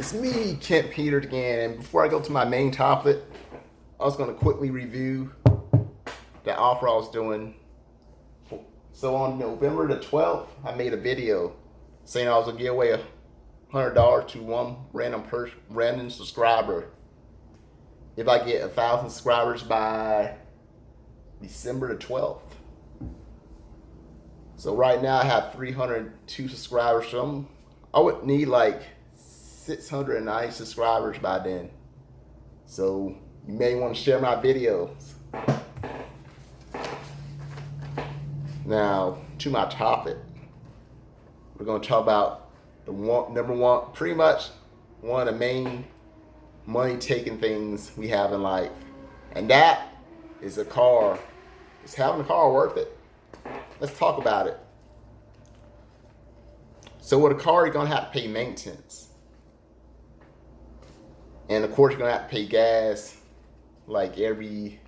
It's me, Kent Peters again, and before I go to my main topic, I was going to quickly review the offer I was doing. So on November the 12th, I made a video saying I was going to give away $100 to one random subscriber if I get 1,000 subscribers by December the 12th. So right now I have 302 subscribers, so I would need like 690 subscribers by then. So you may want to share my videos. Now to my topic. We're going to talk about the number one, pretty much one of the main money-taking things we have in life. And that is a car. Is having a car worth it? Let's talk about it. So with a car, you're going to have to pay maintenance. And of course, you're going to have to pay gas like every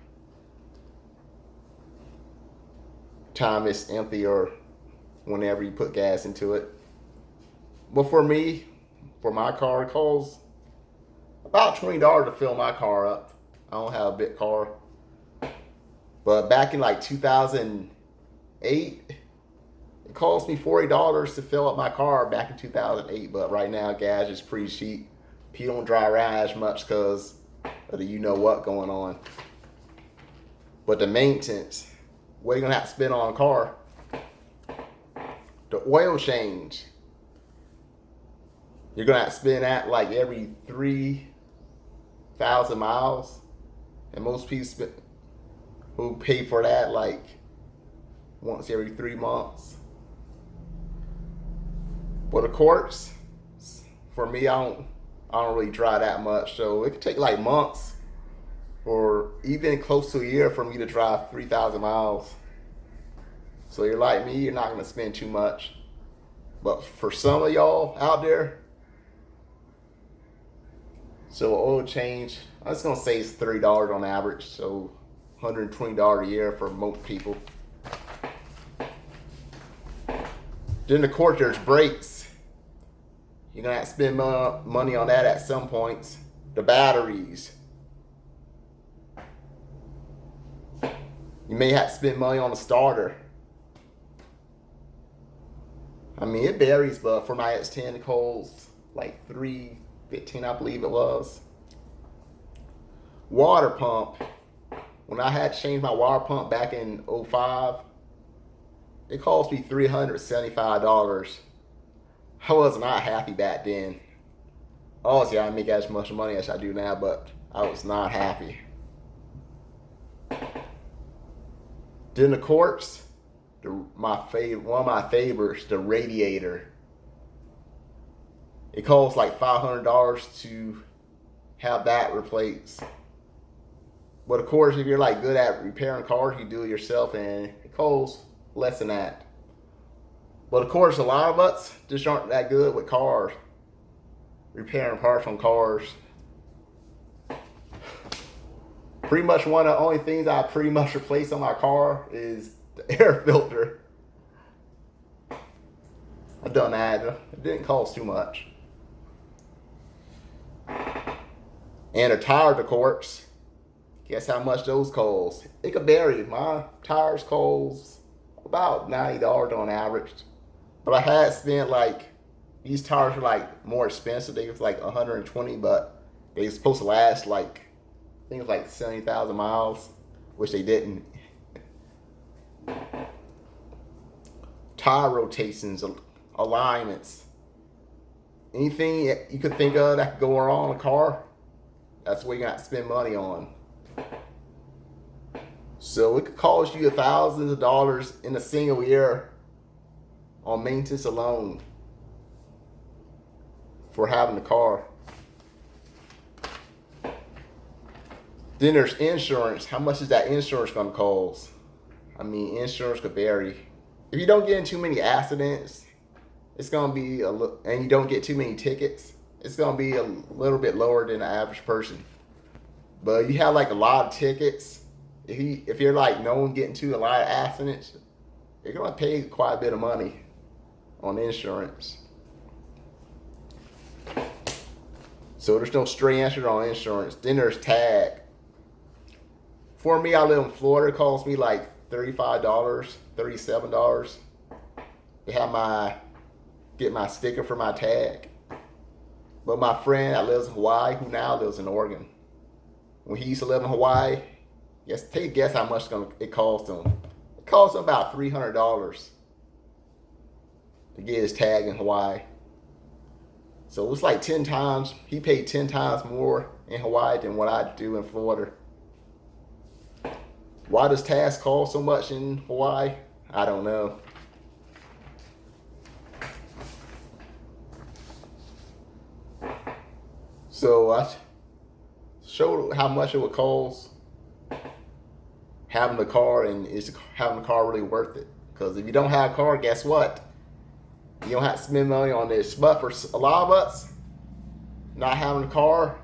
time it's empty or whenever you put gas into it. But for me, for my car, it costs about $20 to fill my car up. I don't have a big car. But back in like 2008, it cost me $40 to fill up my car back in 2008. But right now, gas is pretty cheap. People don't drive around as much because of the you-know-what going on. But the maintenance, what are you going to have to spend on a car? The oil change. You're going to have to spend that like every 3,000 miles. And most people who pay for that like once every 3 months. But of course, for me, I don't really drive that much. So it could take like months or even close to a year for me to drive 3,000 miles. So you're like me, you're not going to spend too much. But for some of y'all out there, so oil change, I'm just going to say it's $30 on average. So $120 a year for most people. Then of course there's brakes. You're going to have to spend money on that at some points. The batteries. You may have to spend money on the starter. I mean, it varies, but for my X10, it costs like $315, I believe it was. Water pump. When I had to change my water pump back in 05, it cost me $375. I was not happy back then. Obviously, I didn't make as much money as I do now, but I was not happy. Then of course, one of my favorites, the radiator. It costs like $500 to have that replaced. But of course, if you're like good at repairing cars, you do it yourself, and it costs less than that. But of course, a lot of us just aren't that good with cars, repairing parts on cars. Pretty much one of the only things I pretty much replace on my car is the air filter. I've done that. It didn't cost too much. And the tires, of course. Guess how much those cost? It could vary. My tires cost about $90 on average. But I had spent like, these tires were like more expensive. They was like $120, but they were supposed to last like, I think it was like 70,000 miles, which they didn't. Tire rotations, alignments, anything you could think of that could go wrong in a car, that's what you got to spend money on. So it could cost you thousands of dollars in a single year on maintenance alone for having the car. Then there's insurance. How much is that insurance going to cost? I mean, insurance could vary. If you don't get in too many accidents, it's going to be and you don't get too many tickets, it's going to be a little bit lower than the average person. But you have like a lot of tickets. If you're like known getting to a lot of accidents, you're going to pay quite a bit of money on insurance. So there's no straight answer on insurance. Then there's tag. For me, I live in Florida. It costs me like $35, $37 to have get my sticker for my tag. But my friend that lives in Hawaii, who now lives in Oregon, when he used to live in Hawaii, take a guess how much it cost him. It cost him about $300 to get his tag in Hawaii. So it was like 10 times, he paid 10 times more in Hawaii than what I do in Florida. Why does tags cost so much in Hawaii? I don't know. So I showed how much it would cost having a car, and is having a car really worth it? Because if you don't have a car, guess what? You don't have to spend money on this. But for a lot of us, not having a car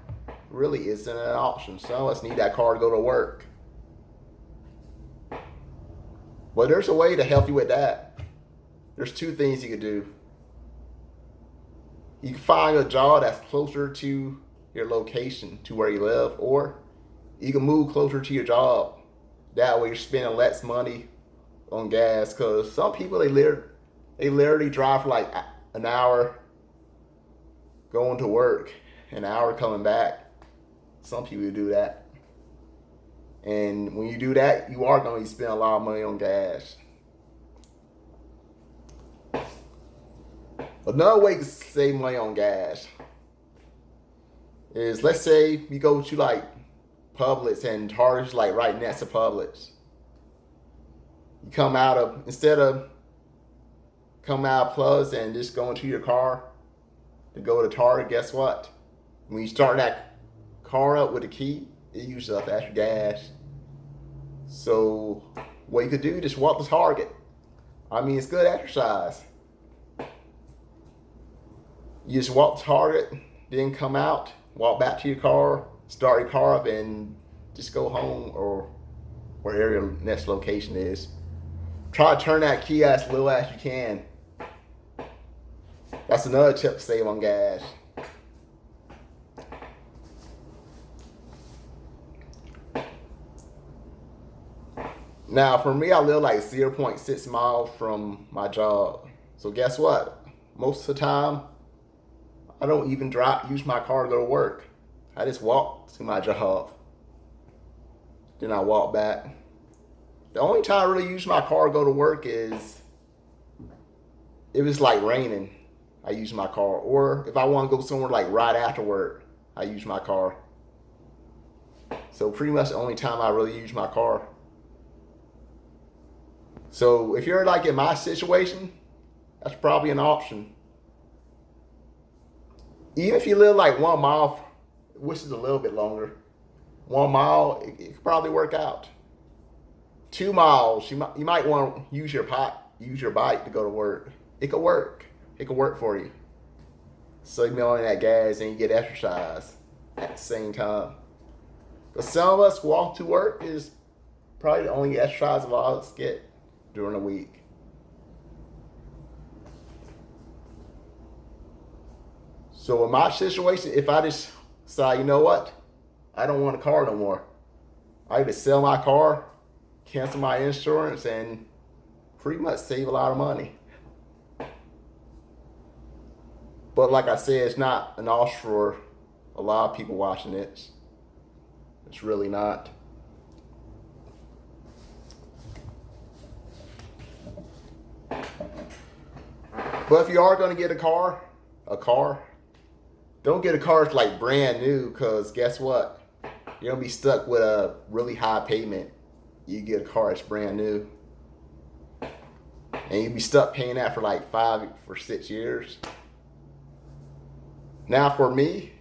really isn't an option. Some of us need that car to go to work. But there's a way to help you with that. There's two things you can do. You can find a job that's closer to your location, to where you live, or you can move closer to your job. That way you're spending less money on gas, because some people, they literally drive for like an hour going to work, an hour coming back. Some people do that. And when you do that, you are going to spend a lot of money on gas. Another way to save money on gas is, let's say you go to like Publix, and Target's like right next to Publix. You instead of coming out of Plus and just going to your car to go to Target, guess what? When you start that car up with a key, it uses up extra gas. So what you could do, just walk to Target. I mean, it's good exercise. You just walk to Target, then come out, walk back to your car, start your car up, and just go home or wherever your next location is. Try to turn that key as little as you can. That's another tip to save on gas. Now, for me, I live like 0.6 miles from my job. So guess what? Most of the time, I don't even use my car to go to work. I just walk to my job. Then I walk back. The only time I really use my car to go to work is if it's like raining, I use my car. Or if I want to go somewhere like right after work, I use my car. So pretty much the only time I really use my car. So if you're like in my situation, that's probably an option. Even if you live like 1 mile, which is a little bit longer, 1 mile, it could probably work out. 2 miles, you might want to use your bike to go to work. It could work. It could work for you. Save me on that gas and you get exercise at the same time. But some of us walk to work is probably the only exercise a lot of us get during the week. So in my situation, if I just decide, you know what, I don't want a car no more, I just sell my car, cancel my insurance, and pretty much save a lot of money. But like I said, it's not an option for a lot of people watching it. It's really not. But if you are going to get a car, don't get a car that's like brand new, because guess what? You're going to be stuck with a really high payment. You get a car that's brand new. And you'll be stuck paying that for like 5 or 6 years. Now for me,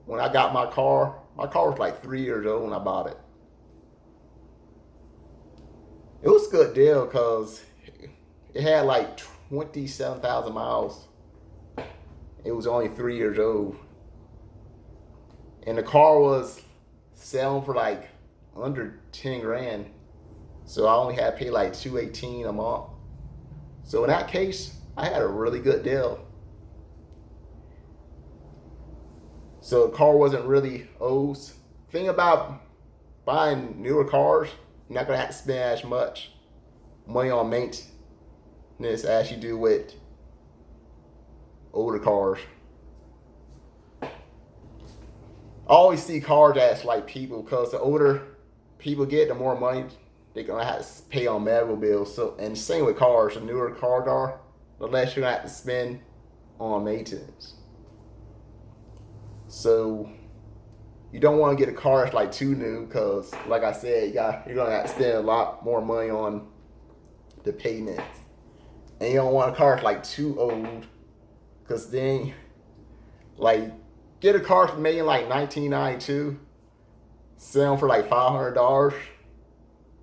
when I got my car was like 3 years old when I bought it. It was a good deal because it had like 27,000 miles. It was only 3 years old. And the car was selling for like under 10 grand. So I only had to pay like $218 a month. So in that case, I had a really good deal. So the car wasn't really old. Thing about buying newer cars, you're not gonna have to spend as much money on maintenance as you do with older cars. I always see cars as like people, because the older people get, the more money they're gonna have to pay on medical bills. So, and same with cars, the newer cars are, the less you're gonna have to spend on maintenance. So you don't want to get a car that's like too new, because like I said, you're gonna have to spend a lot more money on the payments. And you don't want a car that's like too old, because then like get a car made in like 1992, sell them for like $500.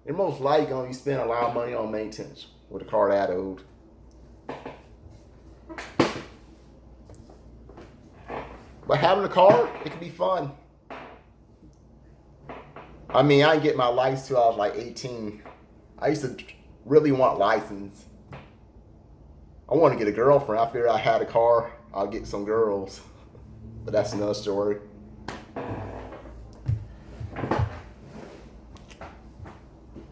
You're most likely gonna be spending a lot of money on maintenance with a car that old. But having a car, it can be fun. I mean, I didn't get my license till I was like 18. I used to really want a license. I wanted to get a girlfriend. I figured I had a car, I'll get some girls. But that's another story.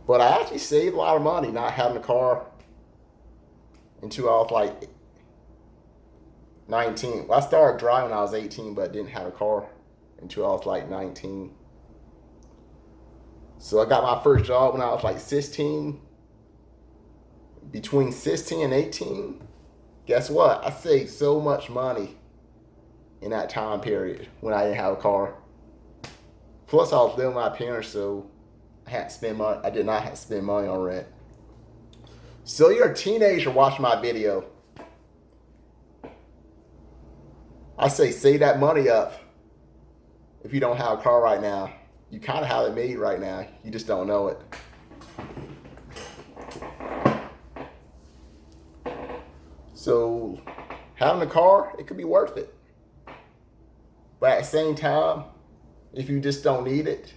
But I actually saved a lot of money not having a car until I was like 19. Well, I started driving when I was 18, but didn't have a car until I was like 19. So I got my first job when I was like 16. Between 16 and 18, guess what? I saved so much money in that time period when I didn't have a car. Plus, I was living with my parents, so I had to spend money. I did not have to spend money on rent. So you're a teenager watching my video. I say save that money up if you don't have a car right now. You kind of have it made right now. You just don't know it. So having a car, it could be worth it. But at the same time, if you just don't need it,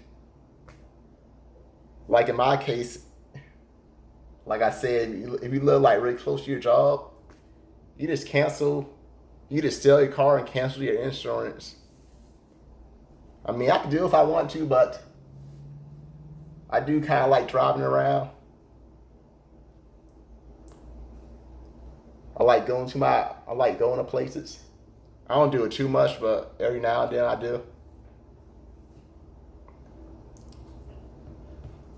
like in my case, like I said, if you live like really close to your job, you just sell your car and cancel your insurance. I mean, I could do it if I want to, but I do kind of like driving around. I like going to places. I don't do it too much, but every now and then I do.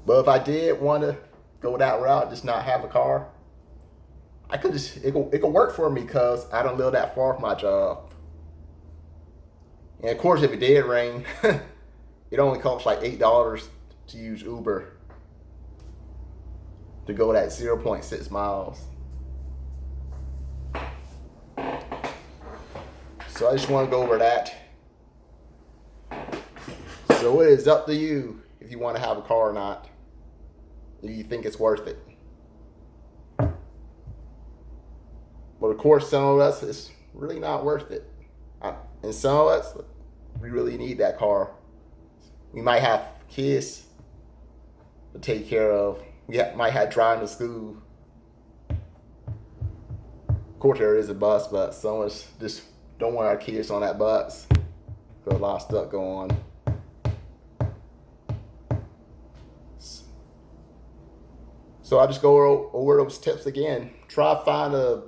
But if I did want to go that route, just not have a car, it could work for me, because I don't live that far from my job. And of course, if it did rain, it only costs like $8 to use Uber to go that 0.6 miles. So I just want to go over that. So it is up to you if you want to have a car or not. Do you think it's worth it? But of course, some of us, it's really not worth it. And some of us, we really need that car. We might have kids to take care of. We might have driving to school. Of course, there is a bus, but some of us just don't want our kids on that bus. Got a lot of stuff going on. So I just go over those tips again. Try to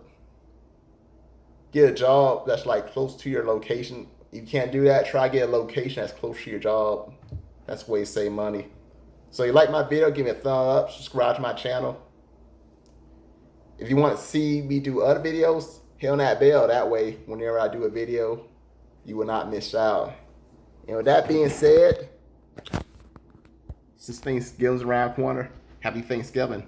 get a job that's like close to your location. If you can't do that, try to get a location that's close to your job. That's the way you save money. So if you like my video, give me a thumb up, subscribe to my channel. If you want to see me do other videos, hit on that bell. That way, whenever I do a video, you will not miss out. And with that being said, since Thanksgiving's around the corner, happy Thanksgiving.